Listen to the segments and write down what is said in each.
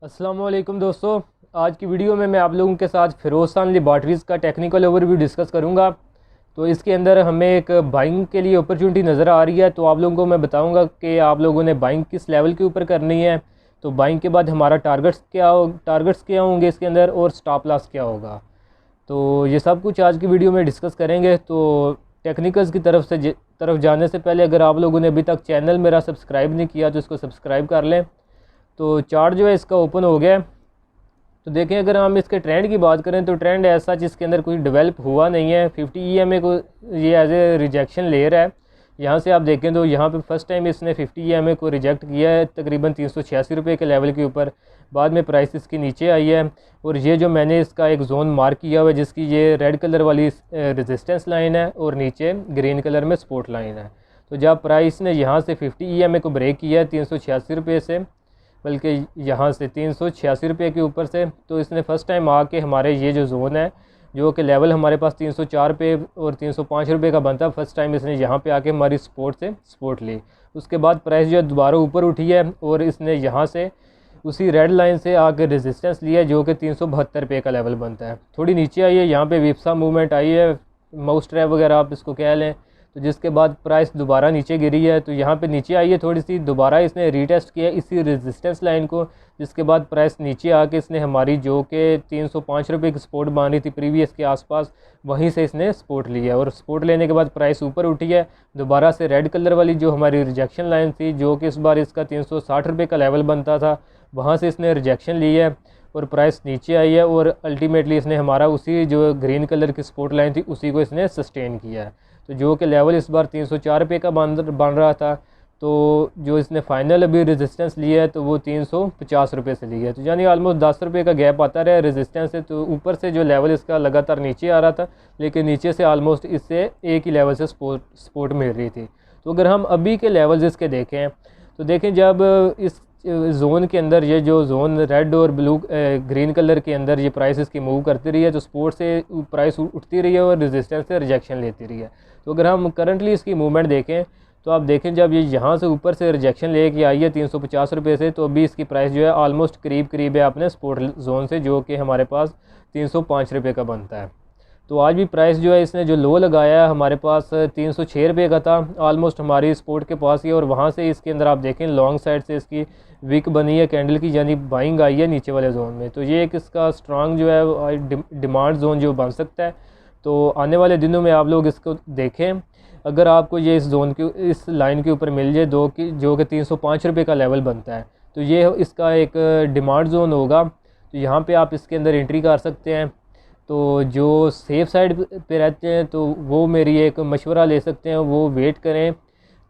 अस्सलाम वालेकुम दोस्तों। आज की वीडियो में मैं आप लोगों के साथ फिरोजशाह लैबोरेटरीज़ का टेक्निकल ओवरव्यू डिस्कस करूंगा। तो इसके अंदर हमें एक बाइंग के लिए अपॉर्चुनिटी नज़र आ रही है, तो आप लोगों को मैं बताऊंगा कि आप लोगों ने बाइंग किस लेवल के ऊपर करनी है। तो बाइंग के बाद हमारा टारगेट्स क्या होंगे इसके अंदर, और स्टॉप लॉस क्या होगा। तो ये सब कुछ आज की वीडियो में डिस्कस करेंगे। तो टेक्निकल्स की तरफ जाने से पहले अगर आप लोगों ने अभी तक चैनल मेरा सब्सक्राइब नहीं किया तो इसको सब्सक्राइब कर लें। तो चार्ट जो है इसका ओपन हो गया है। तो देखें, अगर हम इसके ट्रेंड की बात करें तो ट्रेंड ऐसा जिसके अंदर कोई डेवलप हुआ नहीं है। 50 EMA को ये एज ए रिजेक्शन ले रहा है। यहाँ से आप देखें तो यहाँ पे फर्स्ट टाइम इसने 50 EMA को रिजेक्ट किया है तकरीबन 386 रुपये के लेवल के ऊपर। बाद में प्राइस इसकी नीचे आई है, और ये जो मैंने इसका एक जोन मार्क किया हुआ है जिसकी ये रेड कलर वाली रेजिस्टेंस लाइन है और नीचे ग्रीन कलर में सपोर्ट लाइन है। तो जब प्राइस ने यहाँ से 50 EMA को ब्रेक किया है 386 रुपये से, बल्कि यहाँ से 386 रुपये के ऊपर से, तो इसने फ़र्स्ट टाइम आके हमारे ये जो जोन है जो कि लेवल हमारे पास 304 रुपये और 305 रुपये का बनता है, फ़र्स्ट टाइम इसने यहाँ पे आके हमारी सपोर्ट ली। उसके बाद प्राइस जो है दोबारा ऊपर उठी है और इसने यहाँ से उसी रेड लाइन से आके रेजिस्टेंस लिया है जो कि 372 रुपये का लेवल बनता है। थोड़ी नीचे आई है, यहाँ पे विप्सा मूवमेंट आई है, माउस ट्रैप वगैरह आप इसको कह लें। तो जिसके बाद प्राइस दोबारा नीचे गिरी है, तो यहाँ पे नीचे आई है थोड़ी सी, दोबारा इसने रीटेस्ट किया इसी रेजिस्टेंस लाइन को। जिसके बाद प्राइस नीचे आके इसने हमारी जो कि 305 रुपये की सपोर्ट मान रही थी प्रीवियस के आसपास, वहीं से इसने सपोर्ट लिया और सपोर्ट लेने के बाद प्राइस ऊपर उठी है दोबारा से। रेड कलर वाली जो हमारी रिजेक्शन लाइन थी जो कि इस बार इसका 360 रुपये का लेवल बनता था, वहाँ से इसने रिजेक्शन ली है और प्राइस नीचे आई है, और अल्टीमेटली इसने हमारा उसी जो ग्रीन कलर की सपोर्ट लाइन थी उसी को इसने सस्टेन किया है। तो जो कि लेवल इस बार 304 रुपये का बन रहा था, तो जो इसने फाइनल अभी रेजिस्टेंस लिया है तो वो 350 रुपये से लिया है। तो यानी ऑलमोस्ट 10 रुपये का गैप आता रहा रेजिस्टेंस से। तो ऊपर से जो लेवल इसका लगातार नीचे आ रहा था, लेकिन नीचे से ऑलमोस्ट इससे एक ही लेवल से सपोर्ट मिल रही थी। तो अगर हम अभी के लेवल्स इसके देखें तो देखें, जब इस जोन के अंदर ये जो जोन रेड और ब्लू ग्रीन कलर के अंदर ये प्राइस इसकी मूव करती रही है, तो सपोर्ट से प्राइस उठती रही है और रेजिस्टेंस से रिजेक्शन लेती रही है। तो अगर हम करंटली इसकी मूवमेंट देखें तो आप देखें, जब ये यहाँ से ऊपर से रिजेक्शन लेके आई है 350 रुपये से, तो अभी इसकी प्राइस जो है ऑलमोस्ट करीब है अपने सपोर्ट जोन से जो कि हमारे पास 305 रुपये का बनता है। तो आज भी प्राइस जो है इसने जो लो लगाया है हमारे पास 306 रुपये का था, ऑलमोस्ट हमारी सपोर्ट के पास ही, और वहाँ से इसके अंदर आप देखें लॉन्ग साइड से इसकी विक बनी है कैंडल की, यानी बाइंग आई है नीचे वाले जोन में। तो ये एक इसका स्ट्रांग जो है डिमांड जोन जो बन सकता है। तो आने वाले दिनों में आप लोग इसको देखें। अगर आपको ये इस लाइन के ऊपर मिल जाए जो कि 305 रुपये का लेवल बनता है, तो ये इसका एक डिमांड जोन होगा। तो यहाँ पे आप इसके अंदर एंट्री कर सकते हैं। तो जो सेफ़ साइड पे रहते हैं तो वो मेरी एक मशवरा ले सकते हैं, वो वेट करें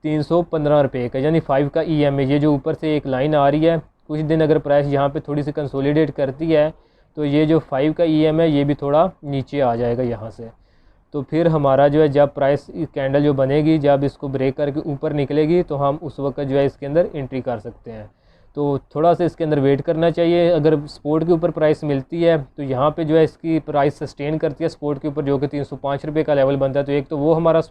315 रुपये का, यानी 5 का EMA। ये जो ऊपर से एक लाइन आ रही है, कुछ दिन अगर प्राइस यहाँ पे थोड़ी सी कंसोलिडेट करती है तो ये जो 5 का EMA ये भी थोड़ा नीचे आ जाएगा यहाँ से। तो फिर हमारा जो है जब प्राइस कैंडल जो बनेगी, जब इसको ब्रेक करके ऊपर निकलेगी, तो हम उस वक्त जो है इसके अंदर एंट्री कर सकते हैं। तो थोड़ा सा इसके अंदर वेट करना चाहिए। अगर सपोर्ट के ऊपर प्राइस मिलती है तो यहाँ पे जो है इसकी प्राइस सस्टेन करती है सपोर्ट के ऊपर जो कि 305 रुपये का लेवल बनता है। तो एक तो वो हमारा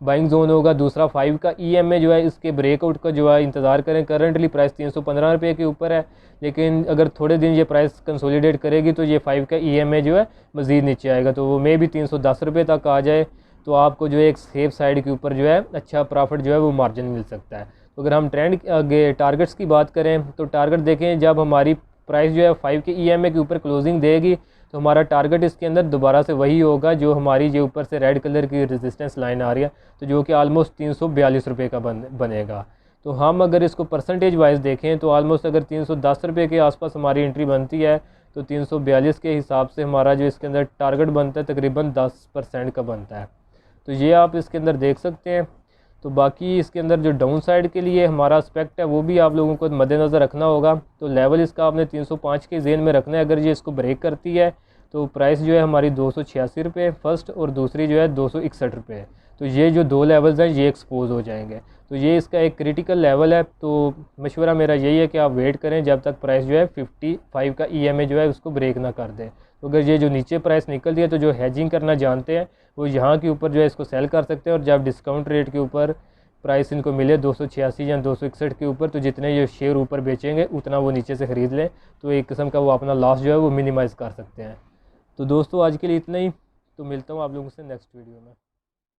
बाइंग जोन होगा, दूसरा 5 का EMA जो है इसके ब्रेकआउट का जो है इंतज़ार करें। करंटली प्राइस 315 रुपये के ऊपर है, लेकिन अगर थोड़े दिन ये प्राइस कंसोलिडेट करेगी तो ये 5 का EMA जो है मज़ीद नीचे आएगा, तो वो मे भी 310 रुपये तक आ जाए। तो आपको जो है एक सेफ साइड के ऊपर जो है अच्छा प्रॉफिट जो है वो मार्जिन मिल सकता है। तो अगर हम ट्रेंड आगे टारगेट्स की बात करें तो टारगेट देखें, जब हमारी प्राइस जो है 5 के EMA के ऊपर क्लोजिंग देगी तो हमारा टारगेट इसके अंदर दोबारा से वही होगा जो हमारी जो ऊपर से रेड कलर की रेजिस्टेंस लाइन आ रही है, तो जो कि आलमोस्ट 342 रुपये का बनेगा। तो हम अगर इसको परसेंटेज वाइज देखें तो आलमोस्ट अगर 310 रुपये के आसपास हमारी एंट्री बनती है तो 342 के हिसाब से हमारा जो इसके अंदर टारगेट बनता है तकरीबन 10% का बनता है। तो ये आप इसके अंदर देख सकते हैं। तो बाकी इसके अंदर जो डाउन साइड के लिए हमारा एस्पेक्ट है वो भी आप लोगों को मद्देनज़र रखना होगा। तो लेवल इसका आपने 305 के जेन में रखना है। अगर ये इसको ब्रेक करती है तो प्राइस जो है हमारी 286 रुपये फर्स्ट, और दूसरी जो है 261 रुपये। तो ये जो दो लेवल्स हैं ये एक्सपोज हो जाएंगे। तो ये इसका एक क्रिटिकल लेवल है। तो मशवरा मेरा यही है कि आप वेट करें जब तक प्राइस जो है 55 का EMA जो है उसको ब्रेक ना कर दे। तो अगर ये जो नीचे प्राइस निकलती है तो जो हेजिंग करना जानते हैं वो यहाँ के ऊपर जो है इसको सेल कर सकते हैं, और जब डिस्काउंट रेट के ऊपर प्राइस इनको मिले 286 या 261 के ऊपर, तो जितने ये शेयर ऊपर बेचेंगे उतना वो नीचे से ख़रीद लें, तो एक किस्म का वो अपना लॉस जो है वो मिनिमाइज़ कर सकते हैं। तो दोस्तों आज के लिए इतना ही, तो मिलता हूँ आप लोगों से नेक्स्ट वीडियो में।